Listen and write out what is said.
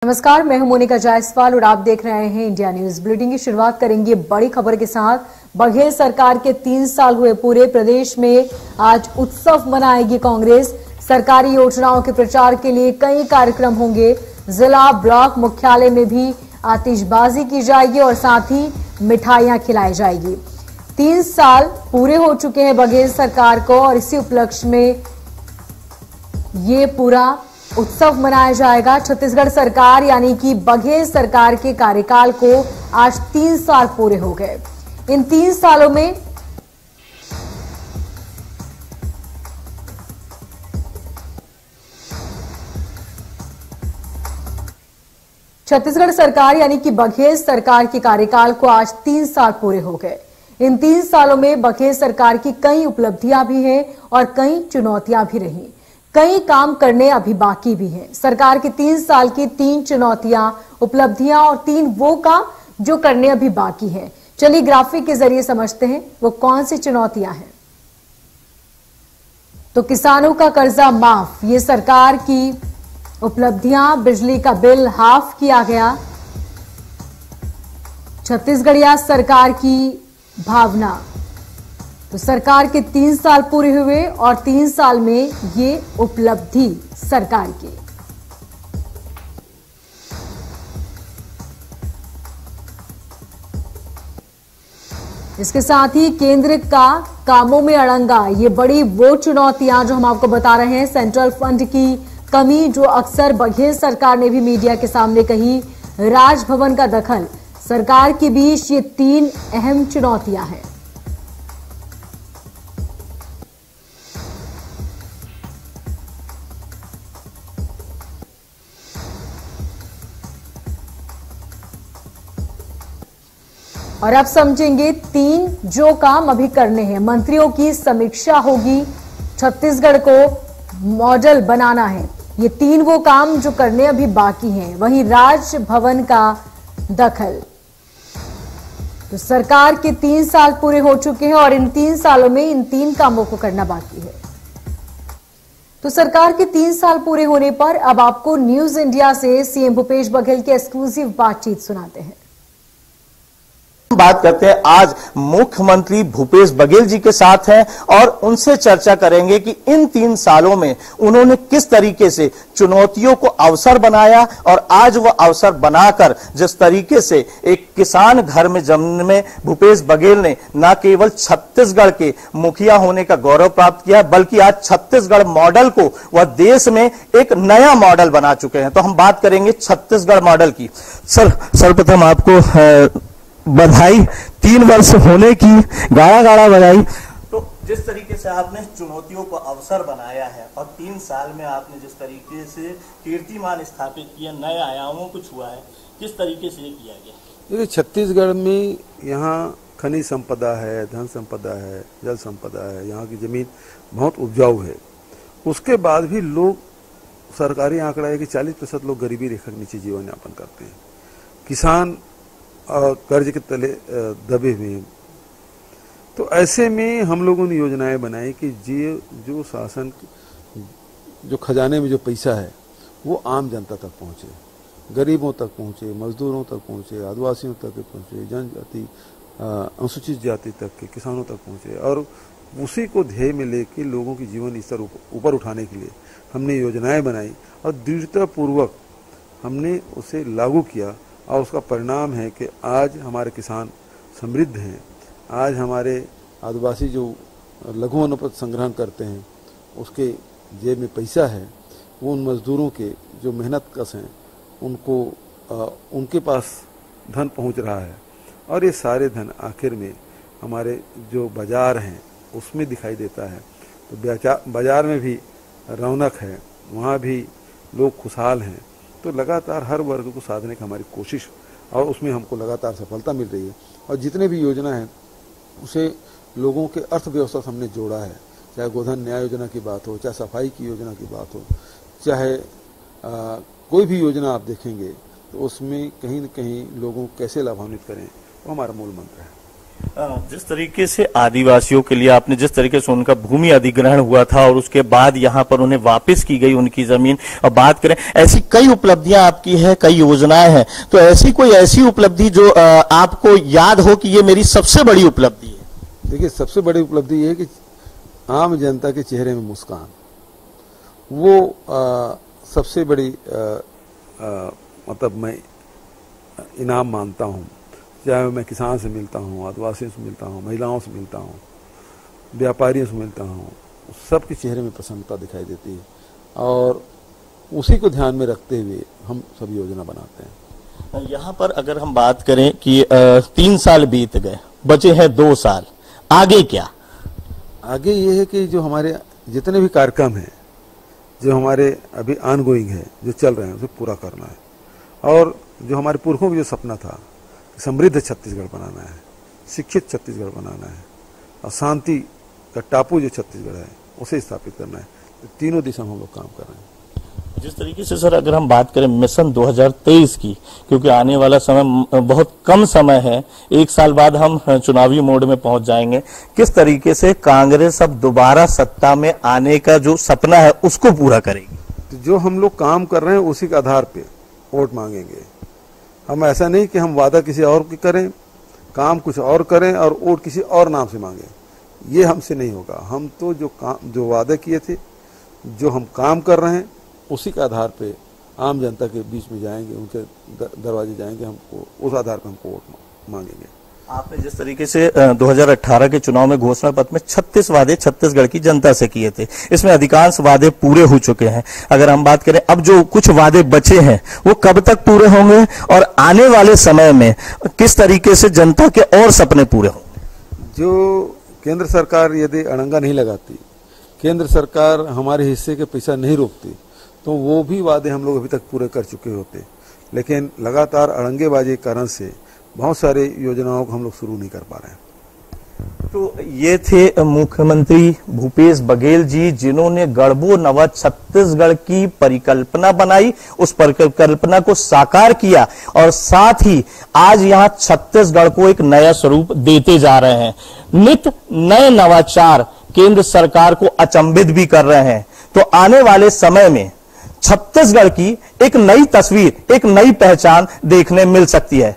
नमस्कार, मैं हूं मोनिका जायसवाल और आप देख रहे हैं इंडिया न्यूज। बुलेटिन की शुरुआत करेंगे बड़ी खबर के साथ। बघेल सरकार के 3 साल हुए पूरे, प्रदेश में आज उत्सव मनाएगी कांग्रेस। सरकारी योजनाओं के प्रचार के लिए कई कार्यक्रम होंगे। जिला ब्लॉक मुख्यालय में भी आतिशबाजी की जाएगी और साथ ही मिठाइयां खिलाई जाएगी। 3 साल पूरे हो चुके हैं बघेल सरकार को और इसी उपलक्ष्य में ये पूरा उत्सव मनाया जाएगा। छत्तीसगढ़ सरकार यानी कि बघेल सरकार के कार्यकाल को आज 3 साल पूरे हो गए। इन 3 सालों में छत्तीसगढ़ सरकार यानी कि बघेल सरकार के कार्यकाल को आज 3 साल पूरे हो गए। इन 3 सालों में बघेल सरकार की कई उपलब्धियां भी हैं और कई चुनौतियां भी रही। कई काम करने अभी बाकी भी हैं। सरकार के 3 साल की 3 चुनौतियां, उपलब्धियां और 3 वो काम जो करने अभी बाकी हैं। चलिए ग्राफिक के जरिए समझते हैं वो कौन सी चुनौतियां हैं। तो किसानों का कर्जा माफ, ये सरकार की उपलब्धियां। बिजली का बिल हाफ किया गया। छत्तीसगढ़िया सरकार की भावना। तो सरकार के 3 साल पूरे हुए और 3 साल में ये उपलब्धि सरकार की। इसके साथ ही केंद्र का कामों में अड़ंगा, ये बड़ी वो चुनौतियां जो हम आपको बता रहे हैं। सेंट्रल फंड की कमी जो अक्सर बघेल सरकार ने भी मीडिया के सामने कही। राजभवन का दखल, सरकार के बीच ये 3 अहम चुनौतियां हैं। और अब समझेंगे 3 जो काम अभी करने हैं। मंत्रियों की समीक्षा होगी। छत्तीसगढ़ को मॉडल बनाना है। ये 3 वो काम जो करने अभी बाकी हैं। वहीं राजभवन का दखल। तो सरकार के 3 साल पूरे हो चुके हैं और इन 3 सालों में इन 3 कामों को करना बाकी है। तो सरकार के 3 साल पूरे होने पर अब आपको न्यूज इंडिया से सीएम भूपेश बघेल की एक्सक्लूसिव बातचीत सुनाते हैं। बात करते हैं आज मुख्यमंत्री भूपेश बघेल जी के साथ हैं और उनसे चर्चा करेंगे कि इन 3 सालों में उन्होंने किस तरीके से चुनौतियों को अवसर बनाया और आज वो अवसर बनाकर जिस तरीके से एक किसान घर में जन्मे भूपेश बघेल ने न केवल छत्तीसगढ़ के मुखिया होने का गौरव प्राप्त किया बल्कि आज छत्तीसगढ़ मॉडल को वह देश में एक नया मॉडल बना चुके हैं। तो हम बात करेंगे छत्तीसगढ़ मॉडल की। सर्वप्रथम आपको बधाई, 3 वर्ष होने की गाड़ा गाड़ा बधाई। तो जिस तरीके से आपने चुनौतियों को अवसर बनाया है और 3 साल में आपने जिस तरीके से कीर्तिमान स्थापित किया, नए आयामों को छुआ है, किस तरीके से ये किया गया? देखिए, छत्तीसगढ़ में यहाँ खनिज संपदा है, धन संपदा है, जल संपदा है, यहाँ की जमीन बहुत उपजाऊ है। उसके बाद भी लोग, सरकारी आंकड़ा है कि 40% लोग गरीबी रेखा के नीचे जीवन यापन करते हैं। किसान कर्ज के तले दबे हुए हैं। तो ऐसे में हम लोगों ने योजनाएं बनाई कि जो शासन, जो खजाने में जो पैसा है वो आम जनता तक पहुंचे, गरीबों तक पहुंचे, मजदूरों तक पहुंचे, आदिवासियों तक पहुंचे, जनजाति, अनुसूचित जाति तक के किसानों तक पहुंचे। और उसी को ध्येय में लेके लोगों की जीवन स्तर ऊपर उठाने के लिए हमने योजनाएं बनाई और दृढ़तापूर्वक हमने उसे लागू किया। और उसका परिणाम है कि आज हमारे किसान समृद्ध हैं। आज हमारे आदिवासी जो लघु वनोपज संग्रहण करते हैं उसके जेब में पैसा है। वो उन मजदूरों के जो मेहनत कश हैं उनको उनके पास धन पहुंच रहा है और ये सारे धन आखिर में हमारे जो बाजार हैं उसमें दिखाई देता है। तो बाजार में भी रौनक है, वहाँ भी लोग खुशहाल हैं। तो लगातार हर वर्ग को साधने की हमारी कोशिश और उसमें हमको लगातार सफलता मिल रही है। और जितने भी योजना है उसे लोगों के अर्थव्यवस्था से हमने जोड़ा है। चाहे गोधन न्याय योजना की बात हो, चाहे सफाई की योजना की बात हो, चाहे कोई भी योजना आप देखेंगे तो उसमें कहीं न कहीं लोगों को कैसे लाभान्वित करें वो हमारा मूल मंत्र है। जिस तरीके से आदिवासियों के लिए आपने जिस तरीके से उनका भूमि अधिग्रहण हुआ था और उसके बाद यहाँ पर उन्हें वापस की गई उनकी जमीन, और बात करें ऐसी कई उपलब्धियां आपकी है, कई योजनाएं हैं, तो ऐसी कोई ऐसी उपलब्धि जो आपको याद हो कि ये मेरी सबसे बड़ी उपलब्धि है? देखिए, सबसे बड़ी उपलब्धि ये है कि आम जनता के चेहरे में मुस्कान, वो सबसे बड़ी मतलब मैं इनाम मानता हूँ। चाहे मैं किसान से मिलता हूँ, आदिवासियों से मिलता हूँ, महिलाओं से मिलता हूँ, व्यापारियों से मिलता हूँ, सबके चेहरे में प्रसन्नता दिखाई देती है, और उसी को ध्यान में रखते हुए हम सब योजना बनाते हैं। यहाँ पर अगर हम बात करें कि 3 साल बीत गए, बचे हैं 2 साल, आगे क्या? आगे ये है कि जो हमारे जितने भी कार्यक्रम हैं, जो हमारे अभी ऑनगोइंग है, जो चल रहे हैं, उसे पूरा करना है। और जो हमारे पुरखों का जो सपना था, समृद्ध छत्तीसगढ़ बनाना है, शिक्षित छत्तीसगढ़ बनाना है, और शांति का टापू जो छत्तीसगढ़ है उसे स्थापित करना है। तो तीनों दिशा में हम लोग काम कर रहे हैं। जिस तरीके से सर अगर हम बात करें मिशन 2023 की, क्योंकि आने वाला समय बहुत कम समय है, 1 साल बाद हम चुनावी मोड में पहुंच जाएंगे, किस तरीके से कांग्रेस अब दोबारा सत्ता में आने का जो सपना है उसको पूरा करेगी? तो जो हम लोग काम कर रहे हैं उसी के आधार पे वोट मांगेंगे। हम ऐसा नहीं कि हम वादा किसी और की करें, काम कुछ और करें और वोट किसी और नाम से मांगे, ये हमसे नहीं होगा। हम तो जो वादे किए थे, जो हम काम कर रहे हैं, उसी के आधार पे आम जनता के बीच में जाएंगे, उनके दरवाजे जाएंगे, हमको उस आधार पे हमको वोट मांगेंगे। आपने जिस तरीके से 2018 के चुनाव में घोषणा पत्र में 36 वादे छत्तीसगढ़ की जनता से किए थे, इसमें अधिकांश वादे पूरे हो चुके हैं। अगर हम बात करें अब जो कुछ वादे बचे हैं वो कब तक पूरे होंगे, और आने वाले समय में किस तरीके से जनता के और सपने पूरे होंगे? जो केंद्र सरकार यदि अड़ंगा नहीं लगाती, केंद्र सरकार हमारे हिस्से के पैसा नहीं रोकती, तो वो भी वादे हम लोग अभी तक पूरे कर चुके होते। लेकिन लगातार अड़ंगेबाजी के कारण से बहुत सारे योजनाओं को हम लोग शुरू नहीं कर पा रहे हैं। तो ये थे मुख्यमंत्री भूपेश बघेल जी, जिन्होंने गढ़बो नवा छत्तीसगढ़ की परिकल्पना बनाई, उस परिकल्पना को साकार किया, और साथ ही आज यहाँ छत्तीसगढ़ को एक नया स्वरूप देते जा रहे हैं। नित नए नवाचार केंद्र सरकार को अचंभित भी कर रहे हैं। तो आने वाले समय में छत्तीसगढ़ की एक नई तस्वीर, एक नई पहचान देखने मिल सकती है।